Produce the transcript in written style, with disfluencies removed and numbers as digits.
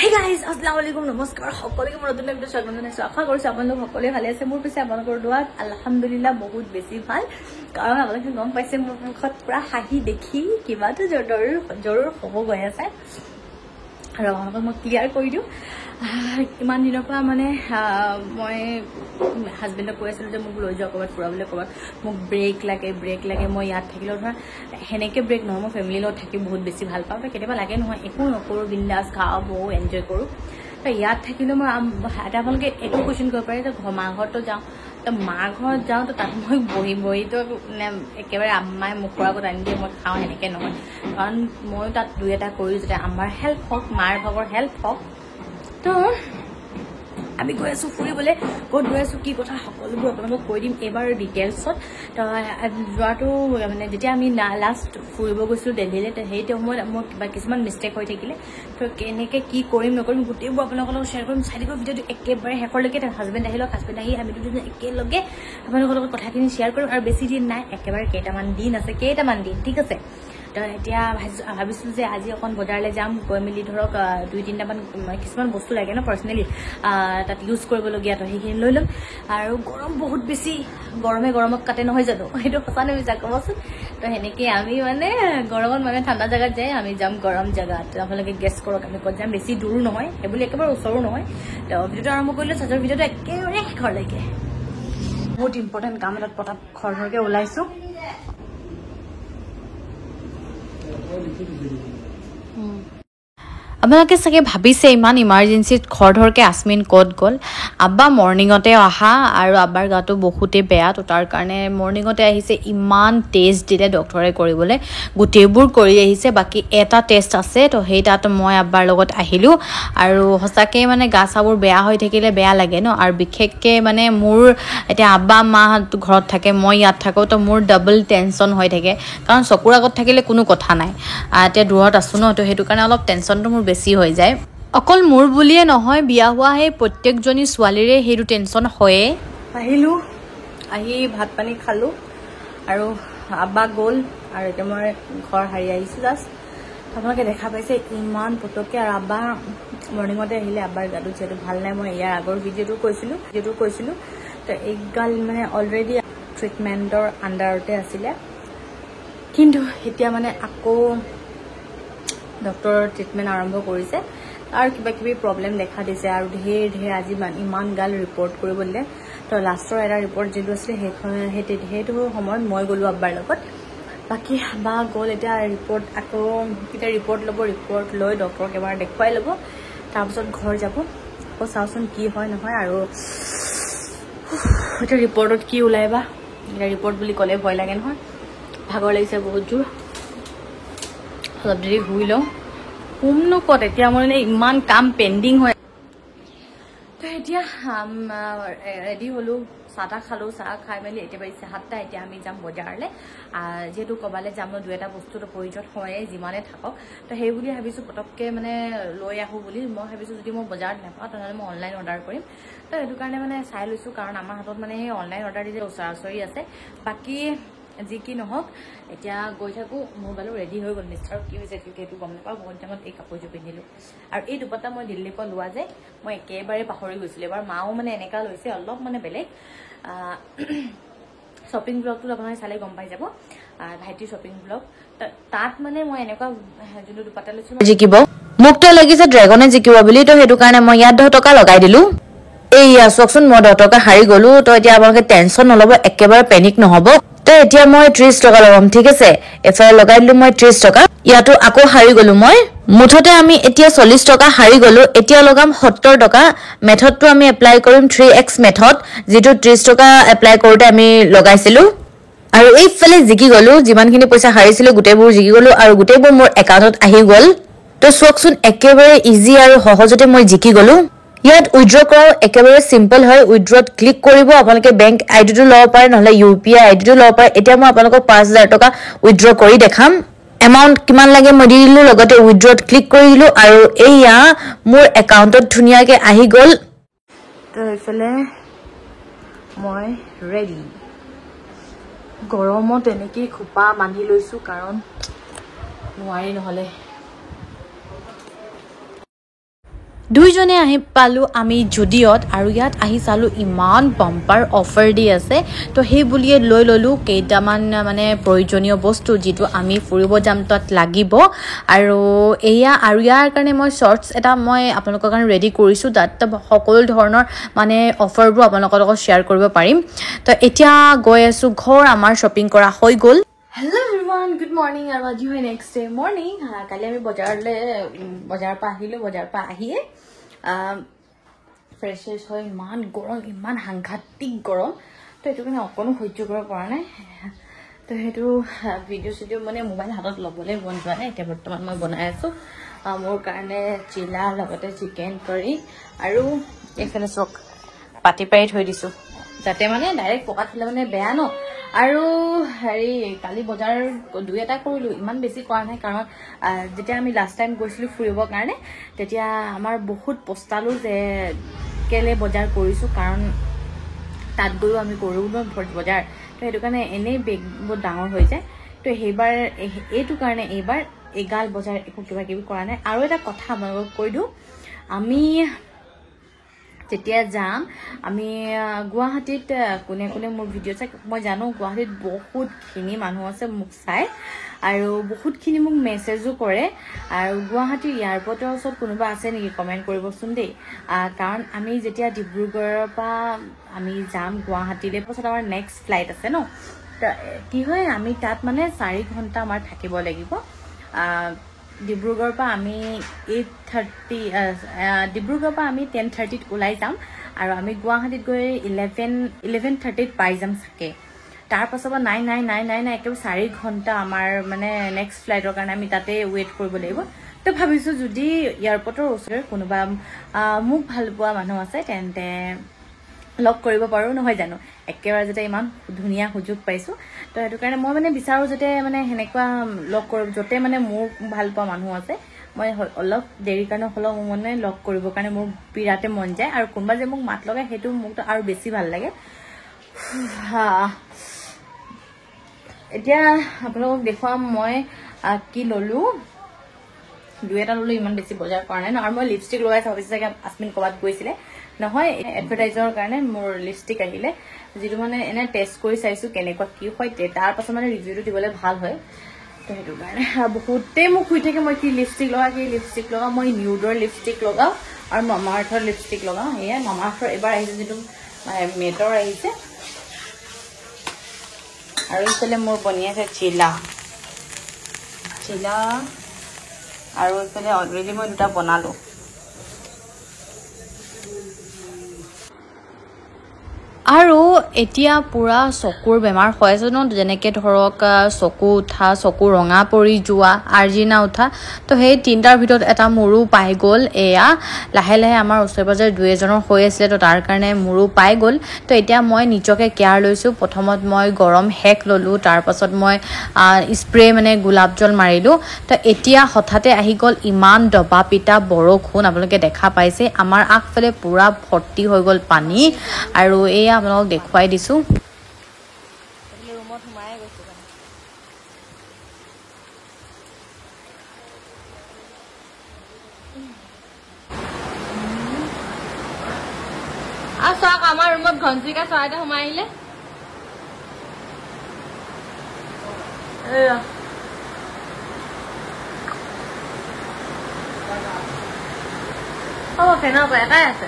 Hey guys, Assalamualaikum, Namaskar. সকলকে মোৰ নতুন ভিডিঅ স্বাগতম জনাইছো। আশা কৰিছো আপোনালোক সকলোৱে ভালে আছে। মোৰ পিছে আপোনালোকৰ দোৱাত আলহামদুলিল্লাহ বহুত বেছি ভাল। কাৰণ আপোনালোকে গম পাইছে মোৰ মুখত পুৰা হাঁহি দেখি কিবাটো জৰুৰ হ'ব গৈ আছে। আৰু আপোনালোকক মই ক্লিয়াৰ কৰি দিওঁ ইমান দিনৰ পৰা মানে মই হাজবেণ্ডক কৈ আছিলোঁ যে মোক লৈ যাওঁ ক'ৰবাত ফুৰাবলৈ ক'ৰবাত মোক ব্ৰেক লাগে মই ইয়াত থাকিলেও ধৰা সেনেকৈ ব্ৰেক নহয় মই ফেমিলিৰ লগত থাকি বহুত বেছি ভাল পাওঁ কেতিয়াবা লাগে নহয় একো নকৰোঁ বিন্দাছ খাওঁ বহোঁ এনজয় কৰোঁ তো ইয়াত থাকিলেও মই এটা আপোনালোকে এইটো কুৱেশ্যন কৰিব পাৰে যে মা ঘৰতো যাওঁ তো মা ঘৰত যাওঁ তো তাত মই বহিতো একেবাৰে আম্মাই মুখৰ আগত আনি দিয়ে মই খাওঁ সেনেকৈ নহয় কাৰণ ময়ো তাত দুই এটা কৰিলোঁ যাতে আমাৰ হেল্প হওক মাৰ ভাগৰ হেল্প হওক তো আমি গৈ আছোঁ ফুৰিবলৈ ক'ত গৈ আছোঁ কি কথা সকলোবোৰ আপোনালোকক কৈ দিম এইবাৰ ডিটেইলছত তো যোৱাটো মানে যেতিয়া আমি লাষ্ট ফুৰিব গৈছিলোঁ দিল্লীলৈ সেই সময়ত মোৰ কিবা কিছুমান মিষ্টেক হৈ থাকিলে তো কেনেকৈ কি কৰিম নকৰিম গোটেইবোৰ আপোনালোকৰ লগত শ্বেয়াৰ কৰিম চাই দিব ভিডিঅ'টো একেবাৰে শেষলৈকে হাজবেণ্ড আহি আমি দুজন একেলগে আপোনালোকৰ লগত কথাখিনি শ্বেয়াৰ কৰিম আৰু বেছি দিন নাই একেবাৰে কেইটামান দিন ঠিক আছে তো এতিয়া ভাবিছোঁ যে আজি অকণ বজাৰলৈ যাম গৈ মেলি ধৰক দুই তিনিটামান কিছুমান বস্তু লাগে ন পাৰ্চনেলি তাত ইউজ কৰিবলগীয়া তো সেইখিনি লৈ ল'ম আৰু গৰম বহুত বেছি গৰমক কাটে নহয় জানো সেইটো সঁচা নিবিচা ক'বচোন তো সেনেকৈ আমি মানে গৰমত মানে ঠাণ্ডা জেগাত যাই আমি যাম গৰম জেগাত আপোনালোকে গেছ কৰক আমি ক'ত যাম বেছি দূৰো নহয় সেইবুলি একেবাৰে ওচৰো নহয় তো ভিডিঅ'টো আৰম্ভ কৰিলোঁ চাৰ্জৰ ভিডিঅ'টো একেবাৰে শেষলৈকে বহুত ইম্পৰ্টেণ্ট কাম এটাত পটাত খৰকৈ ওলাইছোঁ আপোনালোকে চাগে ভাবিছে ইমান ইমাৰ্জেঞ্চিত খৰধৰকৈ আছমিন ক'ত গ'ল আব্বা মৰ্ণিঙতে অহা আৰু আব্বাৰ গাটো বহুতেই বেয়া তো তাৰ কাৰণে মৰ্ণিঙতে আহিছে ইমান টেষ্ট দিলে ডক্টৰে কৰিবলৈ গোটেইবোৰ কৰি আহিছে বাকী এটা টেষ্ট আছে তো সেই তাত মই আব্বাৰ লগত আহিলোঁ আৰু সঁচাকৈ মানে গা চাবোৰ বেয়া হৈ থাকিলে বেয়া লাগে ন আৰু বিশেষকৈ মানে মোৰ এতিয়া আব্বা মা ঘৰত থাকে মই ইয়াত থাকোঁ তো মোৰ ডাবল টেনশ্যন হৈ থাকে কাৰণ চকুৰ আগত থাকিলে কোনো কথা নাই এতিয়া দূৰত আছোঁ ন তো সেইটো কাৰণে অলপ টেনশ্যনটো মোৰ বেছি হৈ যায় অকল মোৰ বুলিয়ে নহয় বিয়া হোৱা সেই প্ৰত্যেকজনী ছোৱালীৰে সেইটো টেনশ্যন হয়ে আহিলোঁ আহি ভাত পানী খালোঁ আৰু আব্বা গ'ল আৰু এতিয়া মই ঘৰ হাৰি আহিছোঁ জাষ্ট আপোনালোকে দেখা পাইছে ইমান পটককৈ আৰু আব্বা মৰ্ণিঙতে আহিলে আব্বাৰ গাটো যিহেতু ভাল নাই মই ইয়াৰ আগৰ ভিডিঅ'টো কৈছিলোঁ তো এইগাল মানে অলৰেডি ট্ৰিটমেণ্টৰ আণ্ডাৰতে আছিলে কিন্তু এতিয়া মানে আকৌ ডক্টৰৰ ট্ৰিটমেণ্ট আৰম্ভ কৰিছে আৰু কিবা কিবি প্ৰব্লেম দেখা দিছে আৰু ঢেৰ আজি ইমান গাল ৰিপৰ্ট কৰিব দিলে তো লাষ্টৰ এটা ৰিপৰ্ট যিটো আছিলে সেইটো সময়ত মই গ'লোঁ আব্বাৰ লগত বাকী আব্বা গ'ল এতিয়া ৰিপৰ্ট ল'ব ৰিপৰ্ট লৈ ডক্টৰক এবাৰ দেখুৱাই ল'ব তাৰপিছত ঘৰ যাব আকৌ চাওঁচোন কি হয় নহয় আৰু এতিয়া ৰিপৰ্টত কি ওলাই বা এতিয়া ৰিপৰ্ট বুলি ক'লে ভয় লাগে নহয় ভাগৰ লাগিছে বহুত জোৰ অলপ দেৰি শুই লওঁ শুমনো ক'ত এতিয়া মোৰ মানে ইমান কাম পেণ্ডিং হয় তো এতিয়া ৰেডি হ'লোঁ চাহ তাহ খালোঁ চাহ খাই মেলি এতিয়া বাজিছে 7টা এতিয়া আমি যাম বজাৰলৈ যিহেতু ক'বালৈ যাম ন দুই এটা বস্তুটো প্ৰয়োজন হয়ে যিমানে থাকক তো সেই বুলি ভাবিছোঁ পটককৈ মানে লৈ আহোঁ বুলি মই ভাবিছোঁ যদি মই বজাৰত নাপাওঁ তেনেহ'লে মই অনলাইন অৰ্ডাৰ কৰিম তো সেইটো কাৰণে মানে চাই লৈছোঁ কাৰণ আমাৰ হাতত মানে সেই অনলাইন অৰ্ডাৰ দিলে ওচৰা-ওচৰি আছে বাকী যি কি নহওক এতিয়া গৈ থাকোঁ মোৰ বাৰু ৰেডি হৈ গ'ল নিশ্চয় কি হৈছে সেইটো গম নাপাওঁ বহুত টাইমত এই কাপোৰযোৰ পিন্ধিলোঁ আৰু এই দুপাটা মই দিল্লীৰ পৰা লোৱা যে মই একেবাৰে পাহৰি গৈছিলোঁ এবাৰ মাও মানে এনেকুৱা লৈছে অলপ মানে বেলেগ শ্বপিং ব্লগটোত আপোনালোকে চালে গম পাই যাব ভাইটিৰ শ্বপিং ব্লগ তাত মানে মই এনেকুৱা যোনটো দুপাটা লৈছোঁ জিকিব মোকতো লাগিছে ড্ৰেগনে জিকিব বুলি তো সেইটো কাৰণে মই ইয়াত 10 টকা লগাই দিলোঁ এইয়া চাওকচোন মই 10 টকা হাৰি গ'লোঁ তো এতিয়া আপোনালোকে টেনশ্যন নল'ব একেবাৰে পেনিক নহ'ব তো এতিয়া মই 30 টকা লগাম ঠিক আছে এফালে লগাই দিলোঁ মই 30 টকা ইয়াতো আকৌ হাৰি গ'লোঁ মই মুঠতে আমি এতিয়া 40 টকা হাৰি গ'লোঁ এতিয়া লগাম 70 টকা মেথডটো আমি এপ্লাই কৰিম 3x মেথড যিটো 30 টকা এপ্লাই কৰোঁতে আমি লগাইছিলোঁ আৰু এইফালে জিকি গ'লোঁ যিমানখিনি পইচা হাৰিছিলোঁ গোটেইবোৰ জিকি গ'লোঁ আৰু গোটেইবোৰ মোৰ একাউণ্টত আহি গ'ল তো চাওকচোন একেবাৰে ইজি আৰু সহজতে মই জিকি গ'লোঁ ইয়াত উইথড্ৰ কৰাও একেবাৰে সিম্পল হয় উইথড্ৰত ক্লিক কৰিব আপোনালোকে বেংক আইডিটো ল'ব পাৰে নহলে ইউপিআই আইডিটো ল'ব পাৰে এতিয়া মই আপোনালোকক 5000 টকা উইথড্ৰ কৰি দেখাম এমাউণ্ট কিমান লাগে মই দি দিলোঁ লগতে উইথড্ৰত ক্লিক কৰি দিলোঁ আৰু এইয়া মোৰ একাউণ্টত ধুনীয়াকৈ আহি গ'ল তো এইফালে মই ৰেডি গৰমত এনেকেই খোপা বান্ধি লৈছোঁ কাৰণ নোৱাৰি নহ'লে দুইজনে আহি পালোঁ আমি জুডিঅ'ত আৰু ইয়াত আহি চালোঁ ইমান বাম্পাৰ অফাৰ দি আছে তো সেই বুলিয়ে লৈ ল'লোঁ কেইটামান মানে প্ৰয়োজনীয় বস্তু যিটো আমি ফুৰিব যাম তাত লাগিব আৰু ইয়াৰ কাৰণে মই শ্বৰ্টছ এটা মই আপোনালোকৰ কাৰণে ৰেডি কৰিছোঁ তাত সকলো ধৰণৰ মানে অফাৰবোৰ আপোনালোকৰ লগত শ্বেয়াৰ কৰিব পাৰিম তো এতিয়া গৈ আছোঁ ঘৰ আমাৰ শ্বপিং কৰা হৈ গ'ল হেল্ল' এভৰিৱান গুড মৰ্ণিং আৰু আজি হয় নেক্সট ডে মৰ্ণিং কালি আমি বজাৰৰ পৰা আহিলোঁ বজাৰৰ পৰা আহিয়ে ফ্ৰেছ হয় ইমান গৰম ইমান সাংঘাতিক গৰম তো সেইটো কাৰণে অকণো সহ্য কৰিব পৰা নাই তো সেইটো ভিডিঅ' মানে মোবাইল হাতত ল'বলৈ মন যোৱা নাই এতিয়া বৰ্তমান মই বনাই আছোঁ মোৰ কাৰণে চিলা লগতে চিকেন কাৰী আৰু এইফালে চক পাতি পাৰি থৈ দিছোঁ যাতে মানে ডাইৰেক্ট পকাত থ'লে মানে বেয়া ন আৰু হেৰি কালি বজাৰ দুই এটা কৰিলোঁ ইমান বেছি কৰা নাই কাৰণ যেতিয়া আমি লাষ্ট টাইম গৈছিলোঁ ফুৰিবৰ কাৰণে তেতিয়া আমাৰ বহুত পস্তালোঁ যে কেলে বজাৰ কৰিছোঁ কাৰণ তাত গৈও আমি কৰোঁ ন বজাৰ তো সেইটো কাৰণে এনেই বেগ বহুত ডাঙৰ হৈ যায় তো এইটো কাৰণে এইবাৰ এগাল বজাৰ একো কিবা কিবি কৰা নাই আৰু এটা কথা আপোনালোকক কৈ দিওঁ আমি যেতিয়া যাম আমি গুৱাহাটীত কোনে কোনে মোৰ ভিডিঅ' চাই মই জানো গুৱাহাটীত বহুতখিনি মানুহ আছে মোক চাই আৰু বহুতখিনি মোক মেছেজো কৰে আৰু গুৱাহাটীৰ এয়াৰপৰ্টৰ ওচৰত কোনোবা আছে নেকি কমেণ্ট কৰিবচোন দেই কাৰণ আমি যেতিয়া ডিব্ৰুগড়ৰ পৰা আমি যাম গুৱাহাটীলৈ পাছত আমাৰ নেক্সট ফ্লাইট আছে ন কি হয় আমি তাত মানে 4 ঘণ্টা আমাৰ থাকিব লাগিব ডিব্ৰুগড়ৰ পৰা আমি 10:30ত ওলাই যাম আৰু আমি গুৱাহাটীত গৈ 11:30ত পাই যাম চাগে তাৰ পাছত 9 একেবাৰে 4 ঘণ্টা আমাৰ মানে নেক্সট ফ্লাইটৰ কাৰণে আমি তাতে ৱেইট কৰিব লাগিব তো ভাবিছোঁ যদি এয়াৰপৰ্টৰ ওচৰত কোনোবা মোক ভাল পোৱা মানুহ আছে তেন্তে লগ কৰিব পাৰোঁ নহয় জানো একেবাৰে যাতে ইমান ধুনীয়া সুযোগ পাইছোঁ তো সেইটো কাৰণে মই মানে বিচাৰোঁ যাতে মানে সেনেকুৱা লগ কৰিব য'তে মানে মোৰ ভাল পোৱা মানুহ আছে মই অলপ দেৰি কাৰণে হ'লেও মোৰ মানে লগ কৰিবৰ কাৰণে মোৰ বিৰাটে মন যায় আৰু কোনোবা যে মোক মাত লগায় সেইটো মোকতো আৰু বেছি ভাল লাগে এতিয়া আপোনালোকক দেখুৱাম মই কি ল'লোঁ দুই এটা ল'লোঁ ইমান বেছি বজাৰ কৰা নাই ন আৰু মই লিপষ্টিক লগাইছোঁ ভাবিছোঁ চাগে আচমিন ক'ৰবাত গৈছিলে নহয় এডভাৰটাইজৰ কাৰণে মোৰ লিপষ্টিক আহিলে যিটো মানে এনে টেষ্ট কৰি চাইছোঁ কেনেকুৱা কি হয় তাৰ পাছত মানে ৰিভিউটো দিবলৈ ভাল হয় তো সেইটো কাৰণে বহুতেই মোক শুই থাকে মই কি লিপষ্টিক লগাওঁ মই নিউডৰ লিপষ্টিক লগাওঁ আৰু মামা আৰ্থৰ লিপষ্টিক লগাওঁ সেয়া মামা আৰ্থৰ এবাৰ আহিছে যিটো মেটৰ আহিছে আৰু এইফালে মোৰ বনি আছে চিলা আৰু এইফালে অলৰেডি মই দুটা বনালোঁ আৰু এতিয়া পুৰা চকুৰ বেমাৰ হৈ আছে ন যেনেকৈ ধৰক চকু উঠা চকু ৰঙা পৰি যোৱা আৰ্জিনা উঠা তো সেই তিনিটাৰ ভিতৰত এটা মোৰো পাই গ'ল এয়া লাহে লাহে আমাৰ ওচৰে পাজৰে দুই এজনৰ হৈ আছিলে তো তাৰ কাৰণে মোৰো পাই গ'ল তো এতিয়া মই নিজকে কেয়াৰ লৈছোঁ প্ৰথমত মই গৰম হেক ল'লোঁ তাৰপাছত মই স্প্ৰে মানে গোলাপ জল মাৰিলোঁ তো এতিয়া হঠাতে আহি গ'ল ইমান দবা পিটা বৰষুণ আপোনালোকে দেখা পাইছে আমাৰ আগফালে পুৰা ভৰ্তি হৈ গ'ল পানী আৰু এয়া আপোনালোকক দেখুৱাই দিছোঁ ৰুমত সোমাই গৈছোঁ আৰু চাওক আমাৰ ৰুমত ঘনচিকা চৰাই এটা সোমাই আহিলে ফেনৰ পৰা এটাই আছে